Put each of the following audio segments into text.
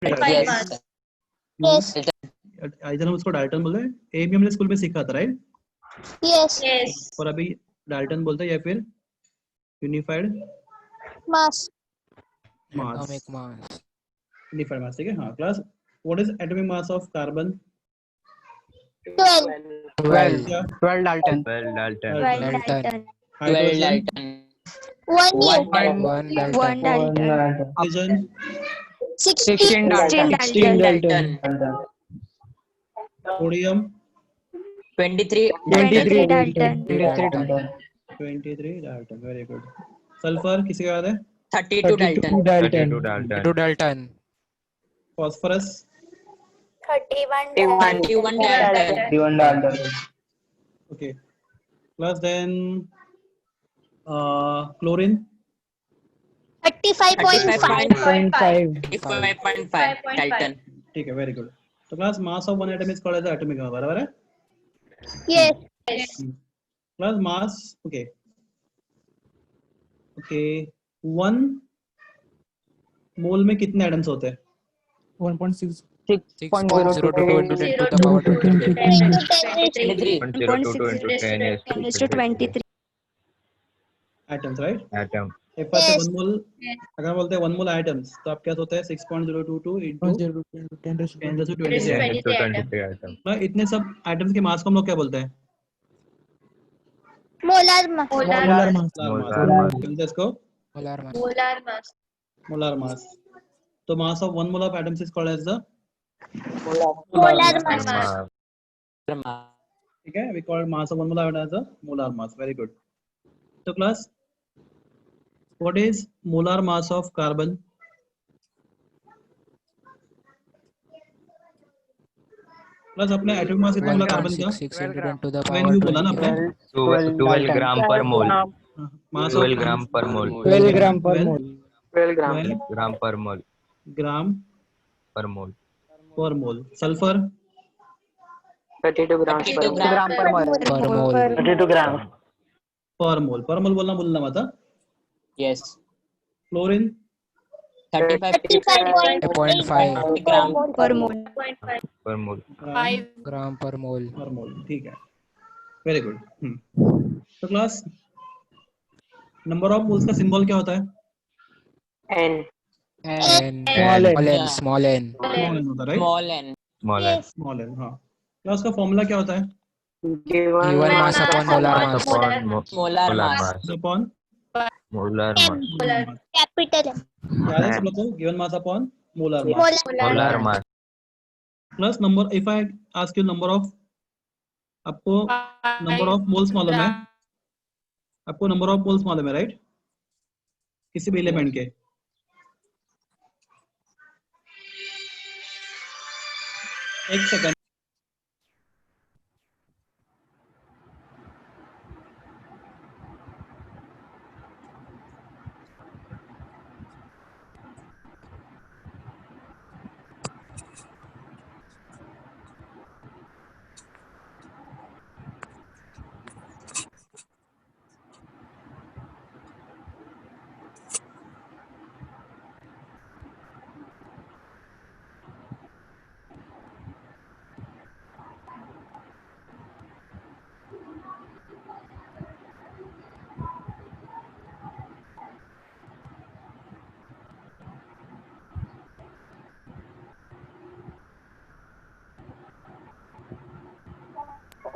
Yes. Yes. इधर हम उसको डाल्टन बोलते हैं. ए भी हमने स्कूल में सीखा था, राइट? Yes. और अभी डाल्टन बोलते हैं या फिर unified Mass. Atomic mass. Unified mass. ठीक है. हाँ class, what is atomic mass of carbon? 12. 12. 12 Dalton. 12 Dalton. 12 Dalton. 12 Dalton. 1 year. 1 Dalton. 1 Dalton. Hydrogen 16 Dalton. 16 Dalton. Sodium 23 23 Dalton. 23 Dalton. Very good. Sulphur किसी का याद है? 32 Dalton. 32 Dalton. 2 Dalton. Phosphorus 31 Dalton. Okay class. Then chlorine 35.5. 35.5 Dalton. ठीक है. Very good. तो class mass of one atom is called as atomic number. बराबर है. Yes. Class mass. Okay okay 1 mole में कितने एटम्स होते हैं? 1.6. 6.022 into 10 to the power 23. 23. 1.022 into 10 is to 23. Atoms, right? atom. एक बार से Yes. 1 मोल अगर बोलते हैं 1 मोल एटम्स तो आप क्या होता है? 6.022 into 10 to 23 10 atoms. to 23 atom. ना इतने सब एटम्स के मास को हम लोग क्या बोलते हैं? Molar mass. Molar mass. Molar mass. बोलते हैं इसको Molar mass. Molar mass. तो mass of 1 mole of atoms is called as the Molar mass. Mass. ठीक है. We call mass of 1 mole of atom as the molar mass. Very good. तो class what is molar mass of carbon? Plus अपने atomic mass कितना बोला carbon का? 12.66 into 10 to the When power you बोला ना आपने 20. 12 gram per mole. Mass 12 of gram per mole. 12 gram per mole. 12 gram per mole. Gram Per mole. Per mole. Sulphur 32 grams per mole. Per mole. 32 grams. पर मोल. पर मोल बोलना भूलना मत. Yes. Chlorine 35.5 0.5 grams per mole. Per mole. gram per mole. Per मोल. ठीक है. Very good. तो class number of moles का सिंबल क्या होता है? N. N. Small n. Small n. Small n होता है, right? Small n. Small n. Small n. हाँ. क्लास का फॉर्मूला क्या होता है? Given mass upon molar mass. Upon Molar mass. Upon molar mass. Capital M. क्या है सब लोग को? Given mass upon molar mass. Molar mass. Plus number, if I ask you number of, आपको नंबर ऑफ मोल्स मालूम है? आपको number of moles मालूम है, राइट? किसी भी एलिमेंट के. एक second.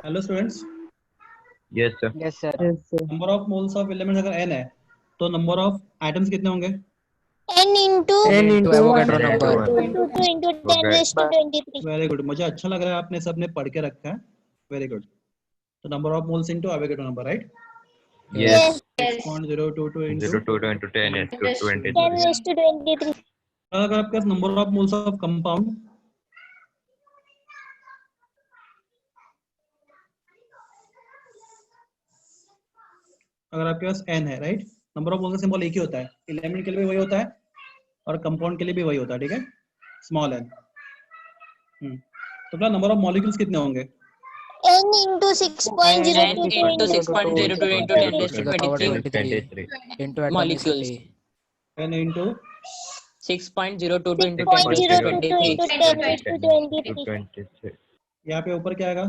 Hello students. Yes sir. Yes sir. Number of moles of elements अगर n है तो नंबर ऑफ एटम्स कितने होंगे? N into N into Avogadro number. 2 into 10 raised to 23. Very good. मुझे अच्छा लग रहा है आपने सबने पढ़ के रखा है. Very good. तो number of moles into Avogadro number, right? Yes. 6.022 into 0.022 into 10 is to 10 23. raised to 23. अगर आपके पास number of moles of compound, अगर आपके पास n है, राइट? नंबर ऑफ मोल्स का सिंबल एक ही होता है. एलिमेंट के लिए भी वही होता है और कंपाउंड के लिए भी वही होता है, ठीक है? Small n. तो क्या नंबर ऑफ मॉलिक्यूल्स कितने होंगे? N into 6.022 into 6.02 into 10 raised To to the power 23 23. Into atomic molecules. mass. n into 6.022 into 10 6.022 raised to into 23 10 raised to 23. 23. यहाँ पे ऊपर क्या आएगा?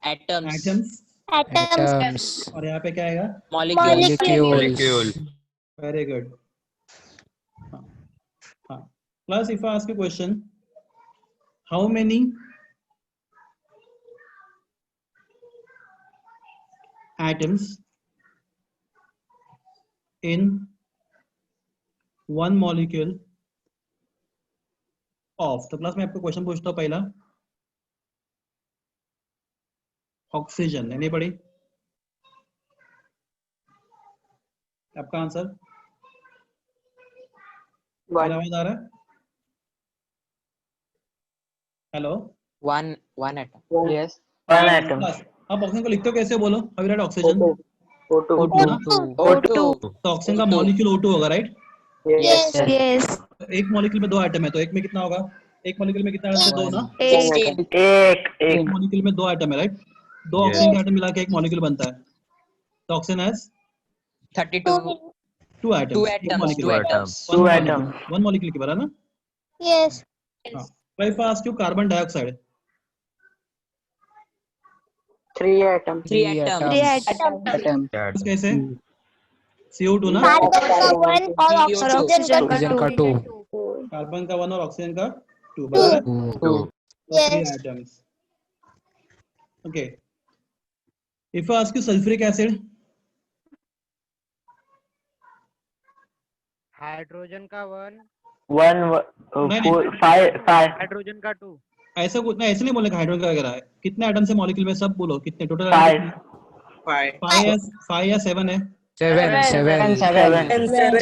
atoms, atoms. Atoms. Atoms. और यहाँ पे क्या आएगा? molecules, Molecules. Very good. हाँ हाँ। Plus if I ask you question, how many atoms in one molecule of, तो क्लास में आपको क्वेश्चन पूछता हूँ पहला, ऑक्सीजन। नहीं पढ़ी? आपका आंसर? मेरा आवाज आ रहा है? Hello one atom, Yes. One atom. Class, आप ऑक्सीजन को लिखते हो कैसे? बोलो। How you right oxygen? O2. O2 ना? O2, तो ऑक्सीजन का मॉलिक्यूल O2 होगा, राइट? Yes. yes, एक मॉलिक्यूल में 2 एटम है, तो एक में कितना होगा? एक मॉलिक्यूल में कितना एटम? 2 ना? 16, एक एक मॉलिक्यूल में 2 एटम है, राइट? 2 Yes. ऑक्सीजन के एटम मिला के एक मॉलिक्यूल बनता है। तो ऑक्सीजन हैज 32, 2 एटम्स, two एक atoms, molecule, two Two atoms, Two atoms. One molecule की बात है ना? Yes. हाँ। तो if I ask you carbon dioxide, Three atoms. three Three atoms, atoms. Atom. कैसे? CO2 ना? Carbon का 1 और CO2. oxygen का Oxygen का 2. कार्बन का 1 और ऑक्सीजन का 2, बराबर है? 2. तो 3 Yes. Atoms. Okay. If I ask you sulphuric acid, hydrogen का 1, One. नहीं, Four. नहीं। Five. हाइड्रोजन का 2, ऐसा कुछ नहीं, ऐसे नहीं बोले हाइड्रोजन का वगैरह है। कितने एटम से मॉलिक्यूल में? सब बोलो कितने टोटल? Five. 5 या 7 है? 7. Seven. 4 है? 7 atoms, 7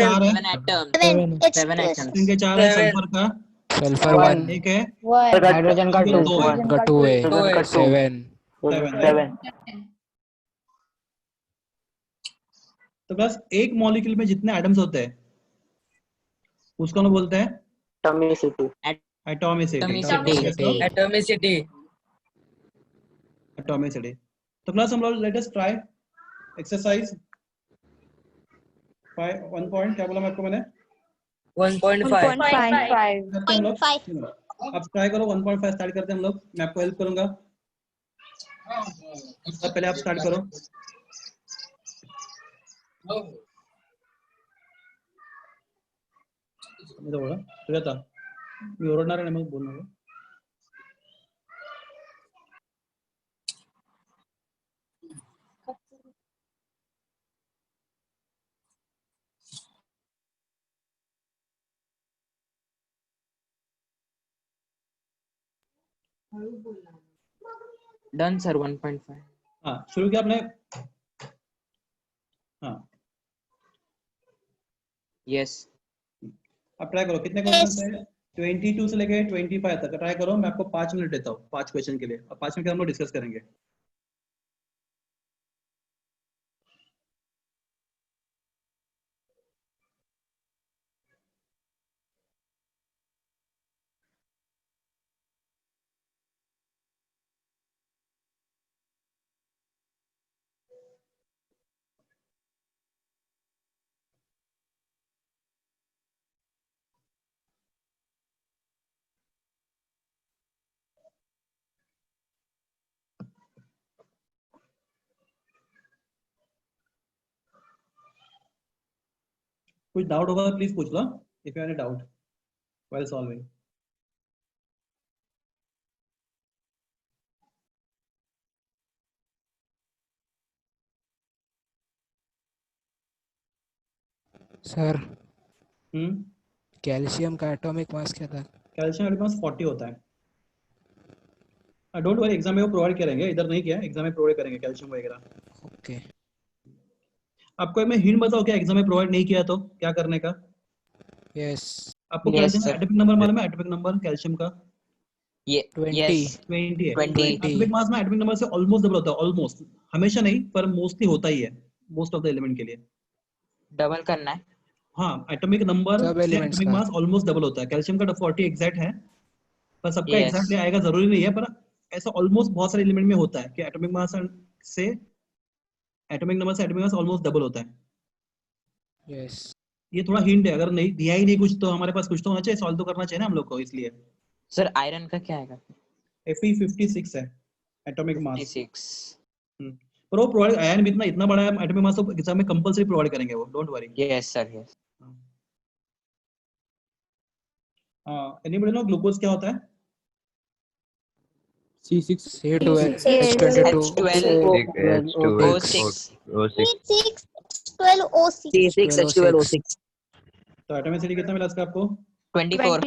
7 H2S. atoms, इनके 4 है। सल्फर का Sulfur 1. एक है, 1. हाइड्रोजन का 2, 2 है। का 2 है. Oxygen का 2. 7. Seven. तो बस एक मॉलिक्यूल में जितने एटम्स होते हैं उसको हम बोलते हैं Atomicity. एटॉमिसिटी। Atomicity. एटॉमिसिटी। तो क्लास हम लोग let us try exercise 1 point, क्या बोला मैं आपको? मैंने 1.5, करते हैं हम लोग। 0.5. अब ट्राई करो। 1.5 स्टार्ट करते हैं हम लोग। मैं आपको हेल्प करूंगा। तो पहले आप स्टार्ट करो। ಇದು ಕೂಡ ತಿಳಿತಾ ನೀವು ಹೊರಡನಾರೆ ನಮಗೆ ಬೋಲ್ನೋದು done sir, 1.5, हाँ शुरू किया आपने। हाँ yes, अब ट्राई करो। कितने क्वेश्चन है? 22 से लेके 25 तक ट्राई करो। मैं आपको 5 मिनट देता हूँ 5 क्वेश्चन के लिए, और 5 मिनट के हम लोग डिस्कस करेंगे। कुछ डाउट होगा प्लीज पूछ लो, if you have any doubt while solving. Sir hmm, calcium का एटॉमिक मास क्या था? कैल्शियम एटॉमिक मास 40 होता है। डोंट वरी, एग्जाम में वो प्रोवाइड करेंगे, इधर नहीं किया, एग्जाम में प्रोवाइड करेंगे कैल्शियम वगैरह। ओके। आपको मैं हिंट बताओ, क्या एग्जाम में प्रोवाइड नहीं किया तो क्या करने का? यस। आपको Yes, calcium sir. Atomic number मालूम है? एटॉमिक नंबर कैल्शियम का 20. yes, 20 है। 20. एटॉमिक मास में एटॉमिक नंबर से ऑलमोस्ट डबल होता है। ऑलमोस्ट, हमेशा नहीं पर मोस्टली होता ही है, मोस्ट ऑफ द एलिमेंट के लिए। डबल करना है, हाँ, एटॉमिक नंबर सब से elements एटॉमिक का। मास ऑलमोस्ट डबल होता है। कैल्शियम का 40 एग्जैक्ट है, पर सबका Yes. एग्जैक्टली आएगा जरूरी नहीं है, पर ऐसा ऑलमोस्ट बहुत सारे एलिमेंट में होता है कि एटॉमिक मास से एटॉमिक नंबर से एटॉमिक मास ऑलमोस्ट डबल होता है। यस। ये थोड़ा हिंट है, अगर नहीं दिया ही नहीं कुछ तो हमारे पास कुछ तो होना चाहिए, सॉल्व तो करना चाहिए ना हम लोग को, इसलिए सर आयरन का क्या आएगा? Fe56 है एटॉमिक मास। 56. पर वो प्रोवाइड, आयन भी इतना बड़ा है एटॉमिक मास, तो एग्जाम में कंपलसरी प्रोवाइड करेंगे वो, don't worry. Yes sir, yes. हाँ, एनीबॉडी नो ग्लूकोज क्या होता है? C12 Yes. H22 H12O6. O6. 12O6. C6H12O6. तो एटॉमिसिटी कितना मिला इसका आपको? 24.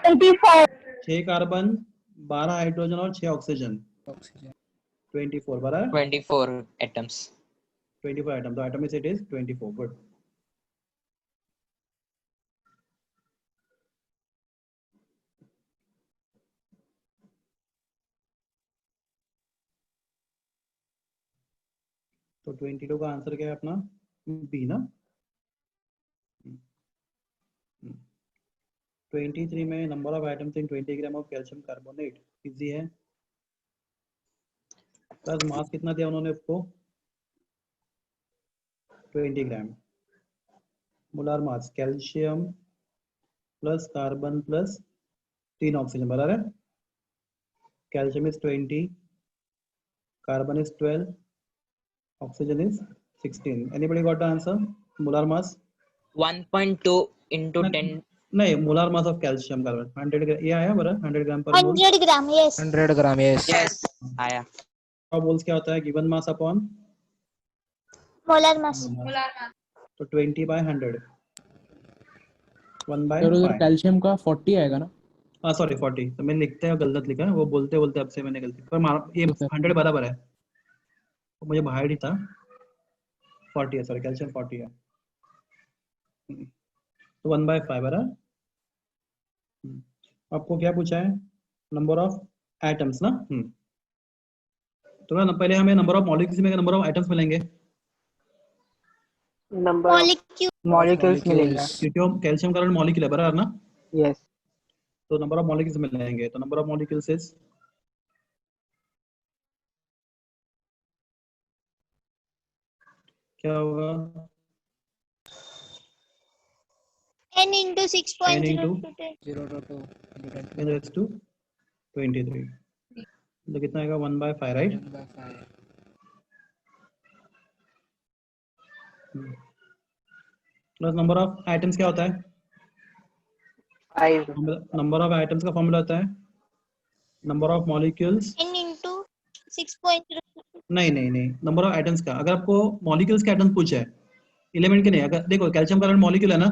24. 6 कार्बन, 12 हाइड्रोजन और 6 ऑक्सीजन, ऑक्सीजन 24 बराबर 24 atoms. 24 आइटम, तो एटॉमिसिटी इज 24। गुड। तो 22 का आंसर क्या है अपना? बी ना। 23 में number of items in 20 gram of calcium carbonate, easy है। प्लस मास कितना दिया उन्होंने उसको? 20 gram. Molar mass calcium plus carbon plus 3 oxygen बराबर है। Calcium is 20, carbon is 12, oxygen is 16। Anybody got the answer? Molar mass 1.2 into 10. नहीं, molar mass of calcium carbon 100 gram, ये आया बराबर 100 gram per mole. 100 gram. Yes. 100 ग्राम yes Yes. आया. Moles क्या होता है? Given mass upon Molar mass. तो 20/100 1/5। Calcium का 40 आएगा ना? हाँ सॉरी 40, तो मैंने लिखते हैं गलत लिखा है, वो बोलते बोलते अब से मैंने गलती, पर ये 100 बराबर है, तो मुझे बाहर ही था। 40 है, सॉरी कैल्शियम 40 है, तो 1/5 बराबर। आपको क्या पूछा है? नंबर ऑफ एटम्स ना। तो ना पहले हमें नंबर ऑफ मॉलिक्यूल्स में नंबर ऑफ एटम्स मिलेंगे, नंबर Molecule. मॉलिक्यूल्स मिलेगा। क्योंकि कैल्शियम कार्बन मॉलिक्यूल है बराबर ना, यस। तो नंबर ऑफ मॉलिक्यूल्स मिलेंगे, तो नंबर ऑफ मॉलिक्यूल्स इज क्या होगा? N into 6.0 N to 10. 0 10 raised to 23, तो कितना आएगा? 1/5 right. Plus number of items क्या होता है? 5 नंबर ऑफ आइटम्स का फॉर्मूला होता है number of molecules. N into 6.0. नहीं, नंबर ऑफ आइटम्स का, अगर आपको मॉलिक्यूल्स के आइटम्स पूछा है, एलिमेंट के नहीं, अगर देखो कैल्शियम कार्बन मॉलिक्यूल है ना,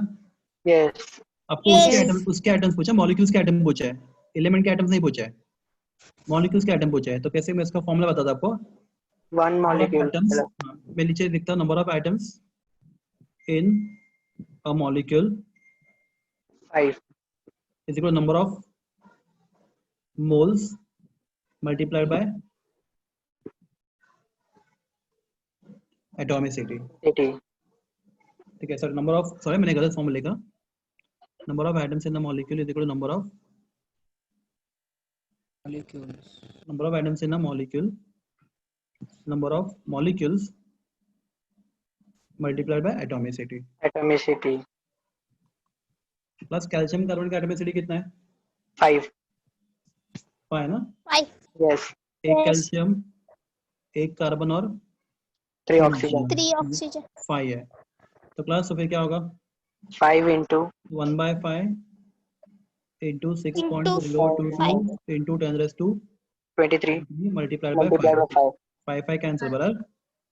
यस। आपको Yes. उसके आइटम्स पूछा, मॉलिक्यूल्स के आइटम पूछा है, एलिमेंट के आइटम्स नहीं पूछा है, मॉलिक्यूल्स के आइटम पूछा है। तो कैसे मैं इसका फॉर्मूला बताता आपको? 1 मॉलिक्यूल आइटम्स, मैं नीचे लिखता हूँ number of items in a molecule 5 is equal number of moles multiplied by atomicity. 80 ठीक है सर, नंबर ऑफ, सॉरी मैंने गलत फॉर्मूला लिखा, number of items in the molecule is equal to number of items in a molecule, number of molecules multiplied by atomicity. Atomicity plus calcium carbon का atomicity कितना है? 5 5 ना। 5. Yes. एक Yes. Calcium, एक carbon और 3 oxygen 3 oxygen. 5 है, तो plus तो फिर क्या होगा? 5 into 1/5 into Into 6.022 into 10 raised to 23 multiplied by multiplied 5, by 5 5 cancel बराबर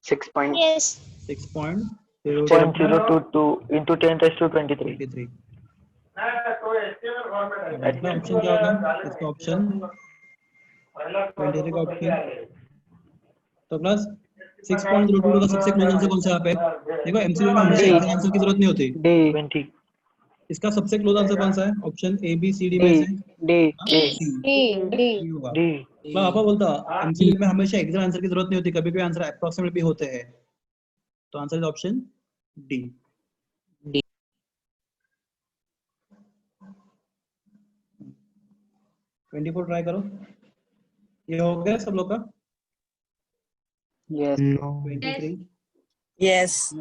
6.022 Yes. 6.022 into 10 raised to 23 23। इसका ऑप्शन क्या होगा? इसका ऑप्शन 23 का ऑप्शन, तो प्लस 6.02 का सबसे क्लोज आंसर कौन सा यहाँ पे? देखो एमसीक्यू में हमेशा एग्जैक्ट आंसर की जरूरत नहीं होती, D 20 इसका सबसे क्लोज आंसर कौन सा है? Option A B C D में से D डी होगा। D मैं आपको बोलता एमसीक्यू में हमेशा एग्जैक्ट आंसर की जरूरत नहीं होती, कभी भी आंसर अप्रोक्सीमेट भी होते हैं, तो answer is option D. D. 24 try करो, ये हो गया सब लोग का? yes 23 Yes.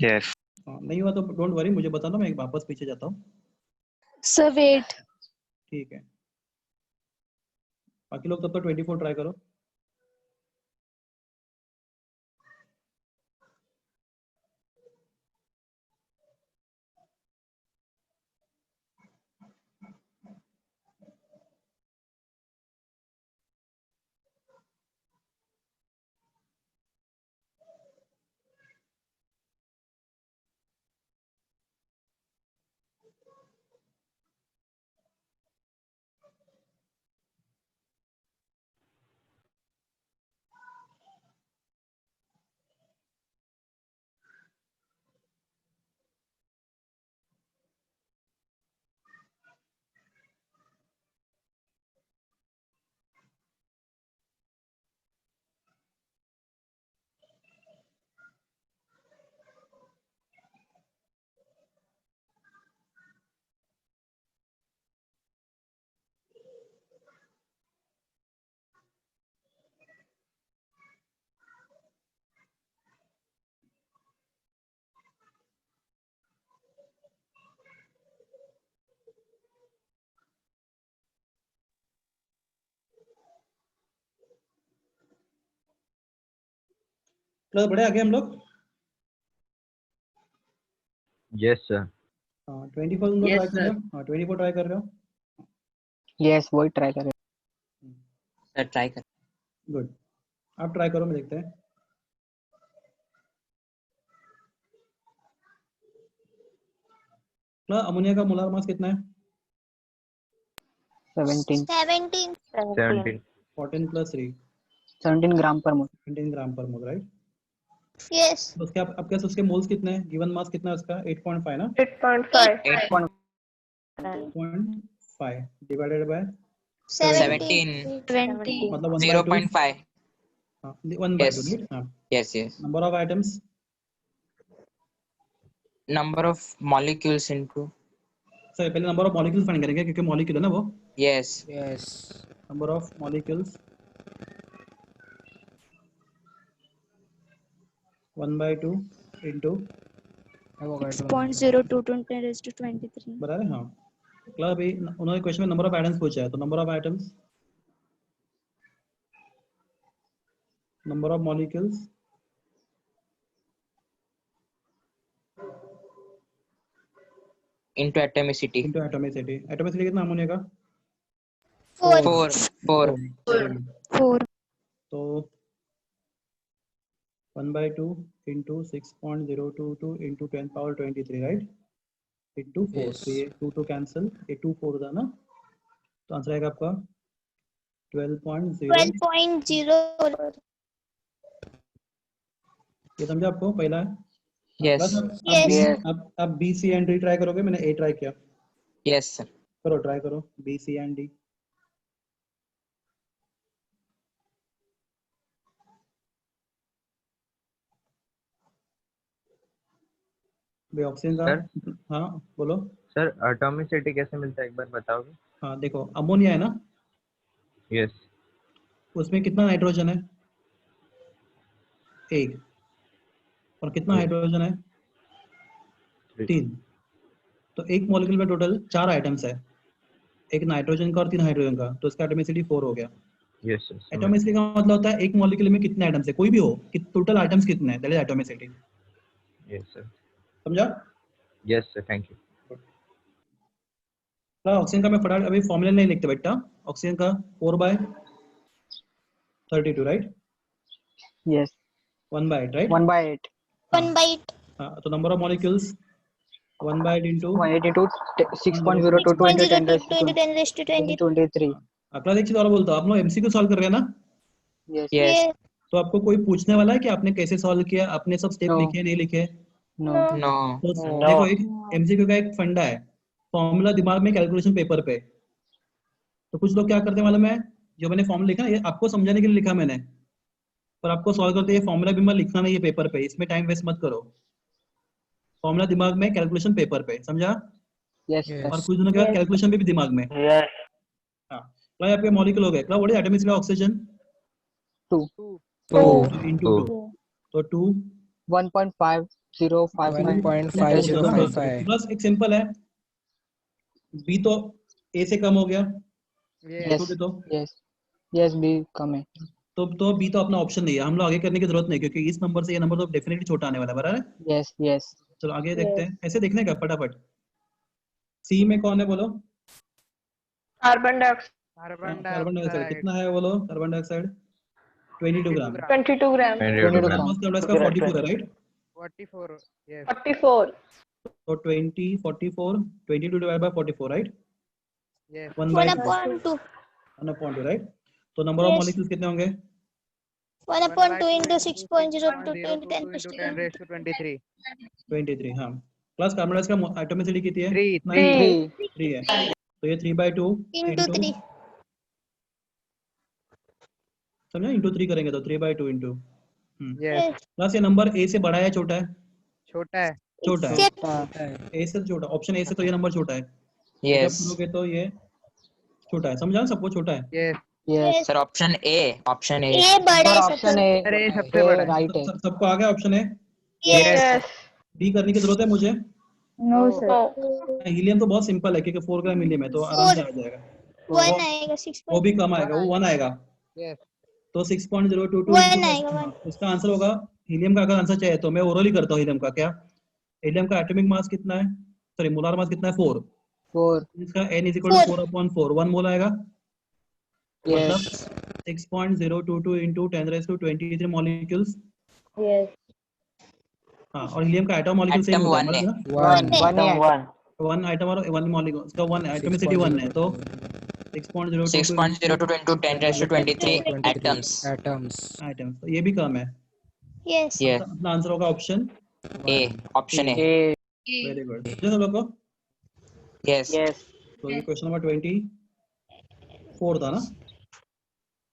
Yes. नहीं हुआ तो डोंट वरी, मुझे बताना, मैं वापस पीछे जाता हूँ। Sir, wait. ठीक है, बाकी लोग तब तक 24 ट्राई करो। चलो बड़े आगे हम लोग। Yes, sir. हाँ 24 तुम लोग ट्राई कर रहे हो। हाँ 24 ट्राई कर रहे हो। यस वही ट्राई करें। सर ट्राई कर। गुड, आप ट्राई करो, मैं देखते हैं। अमोनिया का मोलार मास कितना है? 17 17. 17. 14 + 3 17 ग्राम पर मोल। 17 ग्राम पर मोल, राइट? Yes. तो उसके आप आपके पास उसके मोल्स कितने हैं? गिवन मास कितना है उसका? 8.5 ना? 8.5. 8.5 डिवाइडेड बाय 17. 20. मतलब 1/2। 0.5. हाँ 1/2, Yes. राइट? हाँ। Yes, yes. Number of items, Number of molecules into. Sir पहले नंबर ऑफ मॉलिक्यूल्स फाइंड करेंगे क्योंकि मॉलिक्यूल है ना वो। Yes. Yes. Number of molecules 1/2 into, Avogadro 6.02 to 10⁻23. बराबर है? हाँ क्लास अभी उन्होंने क्वेश्चन में नंबर ऑफ आइटम्स पूछा है, तो number of items, number of molecules Into atomicity. Into atomicity. Atomicity कितना अमोनिया का? 4. 4. Very good. 4. तो 1/2 into 6.022 into 10⁻23, right? Into 4। Yes. तो ये 2 कैंसिल, ये 2 4 था ना, तो आंसर आएगा आपका 12.0। 12.0. ये समझा आपको? पहला है। Yes. बस Yes. अब B C and D try करोगे, मैंने ए ट्राई किया। Yes, sir. करो, ट्राई करो B C and D. Oxygen का। सर? हाँ बोलो। सर एटॉमिसिटी कैसे मिलता है एक बार बताओगे? हाँ देखो, अमोनिया है ना, Yes. उसमें कितना नाइट्रोजन है? 1। और कितना Yes. हाइड्रोजन है? 3. 3। तो एक मॉलिक्यूल में टोटल 4 आइटम्स है, एक नाइट्रोजन का और 3 हाइड्रोजन का, तो इसका एटॉमिसिटी 4 हो गया। Yes, sir. एटॉमिसिटी का मतलब होता है एक मॉलिक्यूल में कितने आइटम्स है, कोई भी हो, कि टोटल आइटम्स कितने हैं, that is atomicity. Yes, sir. समझा? Yes, sir. Thank you. Oxygen का मैं फटाफट अभी फॉर्मूला नहीं लिखते बेटा। ऑक्सीजन का 4/32, राइट? Yes 1/8, right? 1/8 1/8. हाँ, तो number of molecules 1/8 into 1/8 into 6.022 into 6.022 into 10⁻23. अगला एक चीज और बोलता हूँ, आप लोग एमसीक्यू सॉल्व कर रहे हैं ना, यस Yes. Yes. तो आपको कोई पूछने वाला है कि आपने कैसे सॉल्व किया, आपने सब स्टेप No. लिखे नहीं लिखे? No No. तो No. देखो, एक एमसीक्यू का एक फंडा है, फॉर्मूला दिमाग में, कैलकुलेशन पेपर पे। तो कुछ लोग क्या करते हैं मालूम है, जो मैंने फॉर्मूला लिखा ये आपको समझाने के लिए लिखा मैंने, पर आपको सॉल्व करते ये फॉर्मूला भी मत लिखना नहीं है पेपर पे, इसमें टाइम वेस्ट मत करो। फॉर्मूला दिमाग में, कैलकुलेशन पेपर पे, समझा? Yes Yes. और कुछ दिनों के बाद कैलकुलेशन भी दिमाग में। Yes. हाँ, तो आपके मॉलिक्यूल हो गए। What is atomic mass oxygen? 2 2. Into 2, तो 2 1.5 0.5055. प्लस एक सिंपल है, बी तो ए से कम हो गया, Yes. देखोगे तो Yes, B कम है. तो बी तो अपना ऑप्शन नहीं है, हम लोग आगे करने की जरूरत नहीं, क्योंकि इस नंबर से ये नंबर तो डेफिनेटली छोटा आने वाला है, बराबर है। Yes. चलो आगे देखते हैं, ऐसे देखने का फटाफट। सी में कौन है बोलो? Carbon dioxide Carbon carbon dioxide dioxide. कितना है बोलो? कार्बन डाइऑक्साइड 22 ग्राम। 22 ग्राम 22 22 grams. मास का इसका 44 है, राइट? 44. Yes. 44 तो 20 44 22 divide by 44, right? Yes. 1/2. 1/2, right? तो नंबर ऑफ Yes. मॉलिक्यूल्स कितने होंगे? 1/2 into 6.02 0 into 10 into 10 raised to 23. 23, हाँ। प्लस कार्बन डाइऑक्साइड का एटॉमिसिटी कितनी है? 3. 3 है, तो ये 3/2 into 3. समझा? इंटू 3 करेंगे तो 3/2 इंटू Yes. Yes. प्लस ये नंबर ए से बड़ा है छोटा है? छोटा है. छोटा है। Except ए से छोटा, ऑप्शन ए से तो ये नंबर छोटा है, तो जब Yes. करोगे तो ये छोटा है, समझा? सबको छोटा है। Yes. Yes. Sir, option A. Option A. A बड़ा है ऑप्शन सबसे. ए अरे सबसे बड़ा है. राइट है. सबको आ गया ऑप्शन है? Yes. डी करने की जरूरत है मुझे? नो सर हीलियम तो बहुत सिंपल है, क्योंकि 4 ग्राम हीलियम है, तो आराम से आ जाएगा। 1 आएगा 6. वो भी कम आएगा, वो 1 आएगा, Yes. तो 6.022 One आएगा, one. इसका आंसर होगा। हीलियम का अगर आंसर चाहिए तो मैं ओरली करता हूँ हीलियम का। क्या हीलियम का एटॉमिक मास कितना है, सॉरी मोलर मास कितना है? 4। 4. इसका n इज इक्वल टू 4/4, 1 मोल आएगा, मतलब Yes. 6.022 into 10⁻23 molecules. यस हाँ, और हीलियम का एटम मॉलिक्यूल सेम Atom होता है, 1 है. मतलब One. एकदम 1 वन आइटम और 1 मॉलिक्यूल, इसका 1 एटॉमिसिटी 1 है, तो 6.022 6.02 into 10 raised to 23 atoms. Atoms. Items, तो ये भी कम है। Yes. Yeah. अपना आंसर होगा option A. Option A. A very good. जो सब लोग को, Yes. यस तो ये क्वेश्चन नंबर 24 था ना,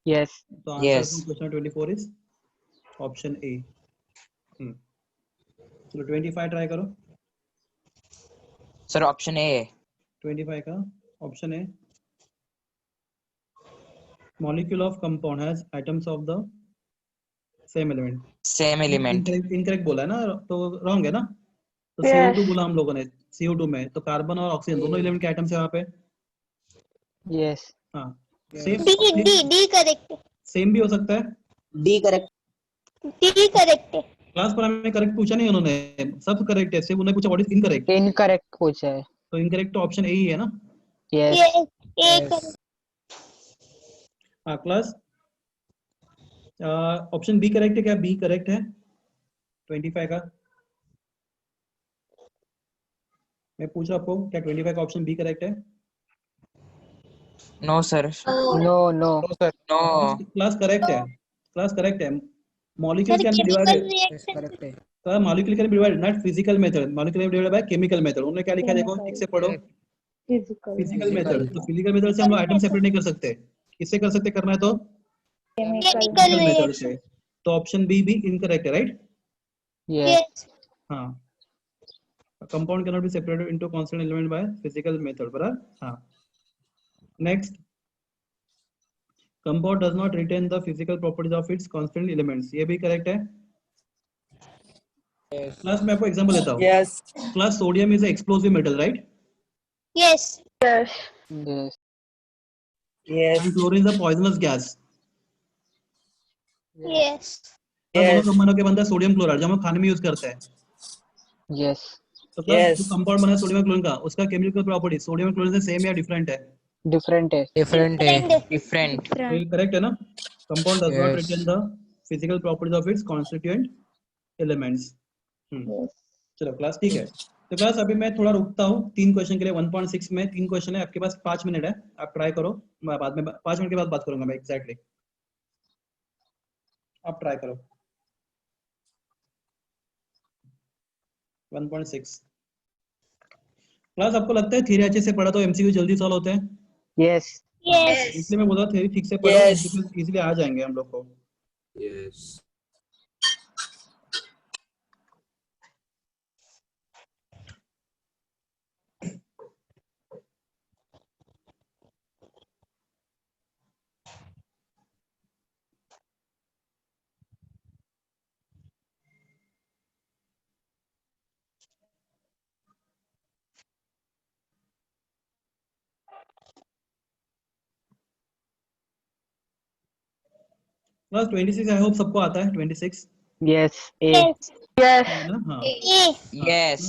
Yes. तो answer Yes. To question 24 is option A. चलो 25 ट्राई करो। Sir, option A. 25 का ऑप्शन है, molecule of compound has atoms of the same element. Same element. Incorrect बोला है ना, तो रॉन्ग है ना, तो Yes. CO2 बोला हम लोगों ने, CO2 में तो कार्बन और ऑक्सीजन दोनों एलिमेंट के एटम्स है वहाँ पे। Yes. हाँ, D correct. सेम भी हो सकता है। D correct. क्लास पर हमें करेक्ट पूछा नहीं उन्होंने, सब करेक्ट है, सिर्फ उन्होंने पूछा व्हाट इज इनकरेक्ट, Incorrect पूछा है. तो इनकरेक्ट तो ऑप्शन ए ही है ना। Yes. Yes. A correct. हाँ क्लास, ऑप्शन बी करेक्ट है क्या? बी करेक्ट है 25 का। मैं पूछ रहा आपको, क्या 25 का ऑप्शन बी करेक्ट है? No, sir. No. No. Class correct है, क्लास करेक्ट है। Molecule Sir, can be chemical divided, reaction. Correct है. तो molecule can be divided not physical method, molecule can be divided by chemical method. उन्होंने क्या लिखा है देखो, ठीक से पढ़ो, फिजिकल मेथड। तो फिजिकल मेथड से हम लोग आइटम सेपरेट नहीं कर सकते, किससे कर सकते? करना है तो Chemical केमिकल मेथड reaction. से, तो ऑप्शन बी भी इनकरेक्ट है, राइट? Yes. Yes. हाँ, compound can not be separated into constant element by physical method, बराबर। हाँ, next, compound does not retain the physical properties of its constant elements, ये भी correct है। क्लास में आपको एग्जांपल देता हूँ। Yes. Class sodium is explosive metal, right? Yes. Yes Yes. Yes. And fluorine is a poisonous gas. Yes. दोनों Yes. Combine होकर बनता है सोडियम क्लोराइड, जो हम खाने में यूज करते हैं। Yes. तो क्लास Yes. जो कंपाउंड बना है सोडियम क्लोरीन का, उसका केमिकल प्रॉपर्टी सोडियम क्लोरीन से सेम या डिफरेंट है? Different है. Different है. Different. तो ये करेक्ट है ना, compound does not Yes. Retain the physical properties of its constituent elements. चलो क्लास, ठीक है। तो क्लास अभी मैं थोड़ा रुकता हूँ 3 क्वेश्चन के लिए। 1.6 में 3 क्वेश्चन है, आपके पास 5 मिनट है, आप ट्राई करो, मैं बाद में 5 मिनट के बाद बात करूंगा मैं एग्जैक्टली, आप ट्राई करो। 1.6 क्लास, आपको लगता है थ्योरी अच्छे से पढ़ा तो एमसीक्यू जल्दी सॉल्व होते हैं? Yes. Yes. इसलिए मैं बोल रहा थ्योरी ठीक से पढ़ो, Yes. एमसीक्यू इजीली आ जाएंगे हम लोग को। Yes. क्लास 26 आई होप सबको आता है 26 Yes. A. Yes. Yes. है ना? हाँ A. Yes.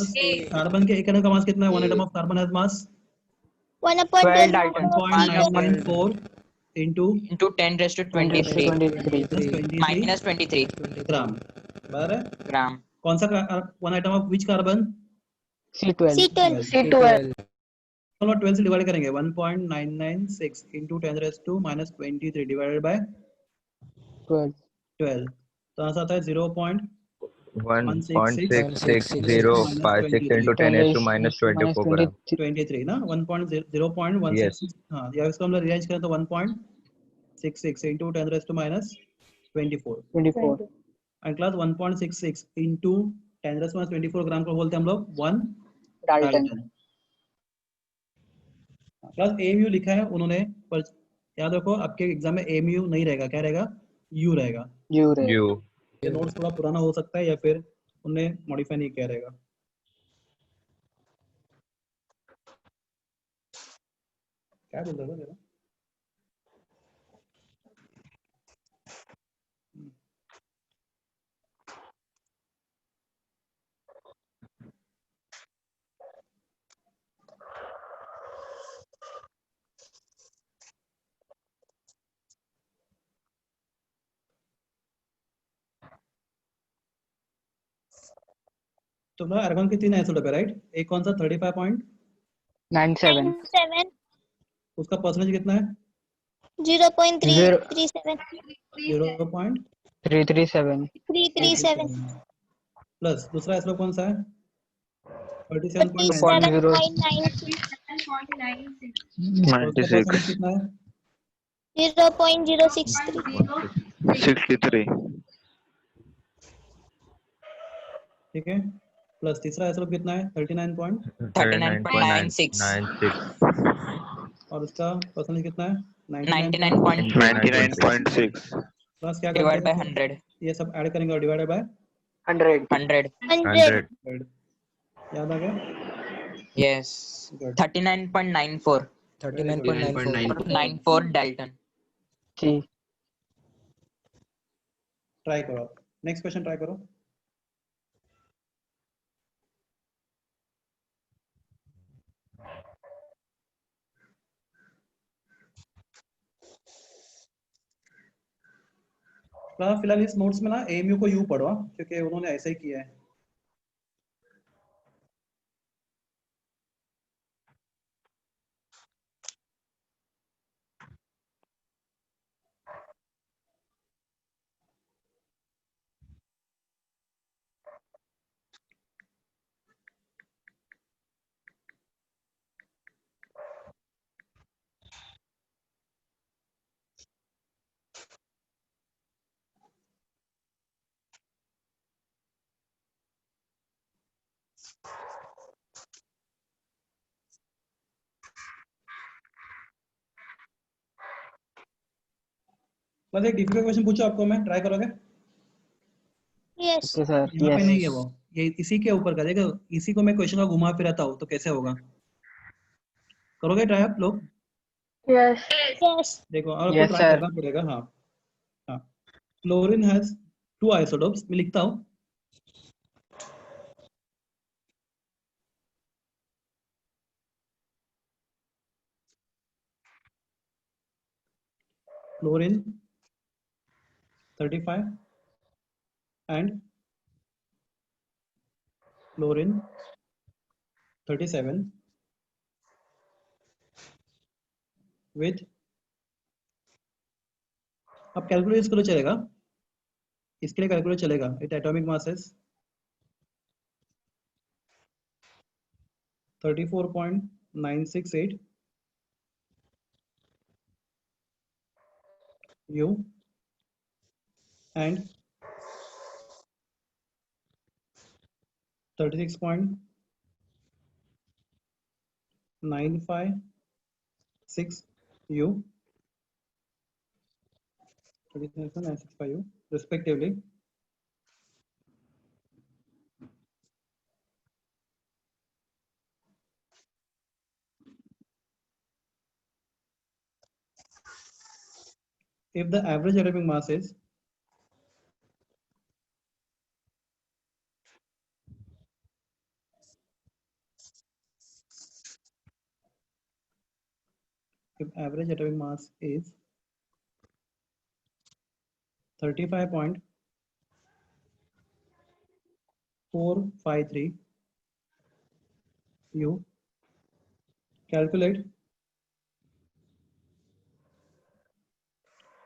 कार्बन के एक एटम का मास कितना है? 1 atom of carbon has mass 1 upon 12 12 Dalton. 1.994 into Into 10 raised to 10 raised to 23 23. minus 23 ग्राम बराबर है. gram. कौन सा one item of which carbon? C12. C12. C12. 12 से डिवाइड करेंगे 1.996 into 10 raised to minus 23 divided by 12. 12 तो answer आता है 0.166 1.66056 into 10 12 raised to is minus minus 24 gram. 23 ना 1.0.166 Yes. हाँ या इसको हम रिअरेंज करें तो 1.66 into 10 raised to minus 24 24. And class 1.66 into 10 raised to minus 24 ग्राम को बोलते हैं हम लोग 1 Dalton. डाल्टन. क्लास एमयू लिखा है उन्होंने, पर याद रखो आपके एग्जाम में एमयू नहीं रहेगा, क्या रहेगा? यू रहेगा. U. Ray. U. ये नोट्स थोड़ा पुराना हो सकता है या फिर उन्होंने मॉडिफाई नहीं किया रहेगा. क्या बोल रहे हो? तो ना आर्गन के 3 आइसोटोप है राइट. एक कौन सा 35 97. 7. उसका परसेंटेज कितना है? 0.337. 0.337 337. प्लस दूसरा आइसोटोप कौन सा है? 37.96 37.96. और उसका परसेंटेज कितना है? 0.063. 63. ठीक है. प्लस तीसरा आइसोटोप कितना है? 39. 39.96 और उसका परसेंटेज कितना है? 99.6 प्लस क्या divided by करते हैं? 100 ये सब ऐड करेंगे और डिवाइडेड बाय 100. 100 100. 100. याद आ गया? yes Good. 39.94 94 Dalton. C. Try करो. नेक्स्ट क्वेश्चन ट्राई करो. फिलहाल इस नोट्स में ना एमयू को यू पढ़ो क्योंकि उन्होंने ऐसे ही किया है. बस एक डिफिकल्ट क्वेश्चन पूछो आपको, मैं ट्राई करोगे? Yes. Okay, sir. यहाँ पे Yes. नहीं है वो, ये इसी के ऊपर का. देखो इसी को मैं क्वेश्चन का घुमा फिराता हूँ तो कैसे होगा? करोगे ट्राई आप लोग? Yes. Yes. देखो और आपको Yes, ट्राई sir. करना पड़ेगा. हाँ हाँ. Fluorine has 2 isotopes. मैं लिखता हूँ. Fluorine 35 and fluorine 37 with, अब कैलकुलेट करो चलेगा, इसके लिए कैलकुलेट चलेगा. It atomic masses 34.968 U and 36.956 U, 36.965 U respectively. If the average atomic mass is if average atomic mass is 35.453, you calculate